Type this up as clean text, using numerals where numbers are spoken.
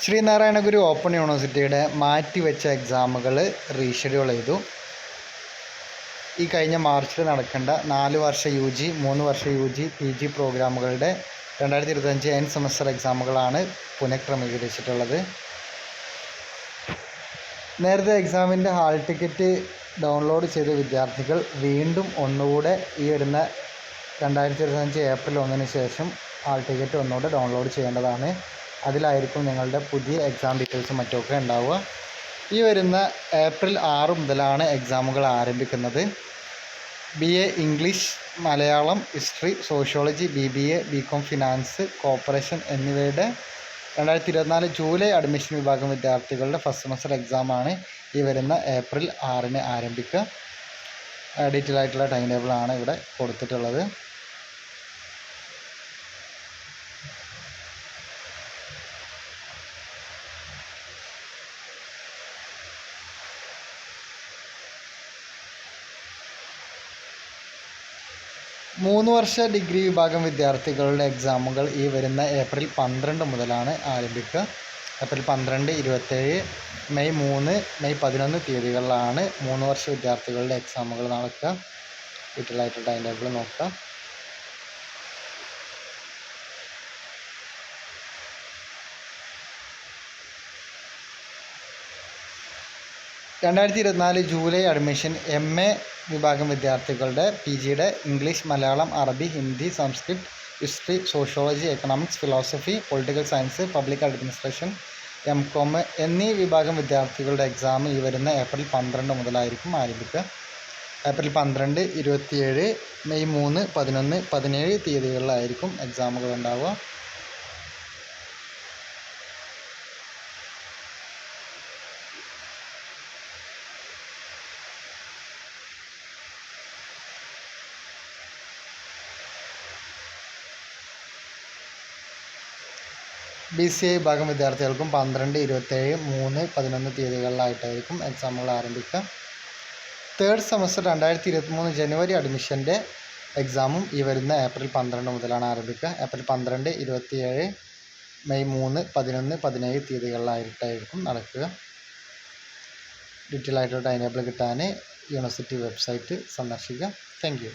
ശ്രീനാരായണ ഗുരു open യൂണിവേഴ്സിറ്റിയുടെ മാറ്റിവെച്ച എക്സാമുകൾ reschedule ചെയ്തു. ഈ കഴിഞ്ഞ മാർച്ചിൽ നടക്കേണ്ട 4 വർഷ UG 3 വർഷ UG PG പ്രോഗ്രാമുകളുടെ 2025 എൻഡ് സെമസ്റ്റർ എക്സാമുകളാണ് പുനഃക്രമീകരിച്ചിട്ടുള്ളത്. നേരത്തെ എക്സാമിൻ്റെ ഹാൾ ടിക്കറ്റ് ഡൗൺലോഡ് ചെയ്ത വിദ്യാർത്ഥികൾ വീണ്ടും ഒന്നുകൂടെ ഈ വരുന്ന 2025 ഏപ്രിൽ 1 ശേഷം ഹാൾ ടിക്കറ്റ് ഒന്നുകൂടെ ഡൗൺലോഡ് ചെയ്യേണ്ടതാണ്. അതിലായിരിക്കും നിങ്ങളുടെ പുതിയ എക്സാം ഡീറ്റെയിൽസും മറ്റുമൊക്കെ ഉണ്ടാവുക. ഈ വരുന്ന ഏപ്രിൽ 6 മുതലാണ് എക്സാമുകൾ ആരംഭിക്കുന്നത്. BA English, Malayalam, history, sociology, BBA, BCom finance, corporation എന്നിവയുടെ 2024 ജൂലൈ അഡ്മിഷൻ വിഭാഗം വിദ്യാർത്ഥികളുടെ ഫസ്റ്റ് സെമസ്റ്റർ എക്സാമാണ് ഈ വരുന്ന ഏപ്രിൽ 6 ആരംഭിക്കുക. ഡീറ്റെയിൽ ആയിട്ടുള്ള ടൈം ടേബിളാണ് ഇവിടെ കൊടുത്തിട്ടുള്ളത്. മൂന്ന് വർഷ ഡിഗ്രി വിഭാഗം വിദ്യാർത്ഥികളുടെ എക്സാമുകൾ ഈ വരുന്ന ഏപ്രിൽ 12 മുതലാണ് ആരംഭിക്കുക. ഏപ്രിൽ 12, 27, മെയ് 3, മെയ് 11 തീയതികളിലാണ് 3 വർഷ വിദ്യാർത്ഥികളുടെ എക്സാമുകൾ നടക്കുക. ഡീറ്റെയിൽ ആയിട്ട് ടൈം ടേബിൾ നോക്കുക. ജൂലൈ അഡ്മിഷൻ MA വിഭാഗം വിദ്യാർത്ഥികളുടെ PGയുടെ ഇംഗ്ലീഷ്, മലയാളം, അറബി, Hindi, Sanskrit, history, sociology, economics, philosophy, political science, public administration, MCom എന്നീ വിഭാഗം വിദ്യാർത്ഥികളുടെ എക്സാം ഈ വരുന്ന ഏപ്രിൽ 12 മുതലായിരിക്കും ആരംഭിക്കുക. ഏപ്രിൽ 12, 27, മെയ് 3, 11, 17 തീയതികളിലായിരിക്കും എക്സാമുകൾ ഉണ്ടാവുക. BCA വിഭാഗം വിദ്യാർത്ഥികൾക്കും 12, 27, 3, 11 തീയതികളിലായിട്ടായിരിക്കും എക്സാമുകൾ ആരംഭിക്കുക. തേർഡ് സെമസ്റ്റർ 2023 ജനുവരി അഡ്മിഷൻ്റെ എക്സാമും ഈ വരുന്ന ഏപ്രിൽ 12 മുതലാണ് ആരംഭിക്കുക. ഏപ്രിൽ 12, 27, മെയ് 3, 11, 17 തീയതികളിലായിട്ടായിരിക്കും നടക്കുക. ഡീറ്റെയിൽ ആയിട്ടുള്ള ടൈം ടേബിൾ കിട്ടാൻ യൂണിവേഴ്സിറ്റി വെബ്സൈറ്റ് സന്ദർശിക്കുക. Thank you.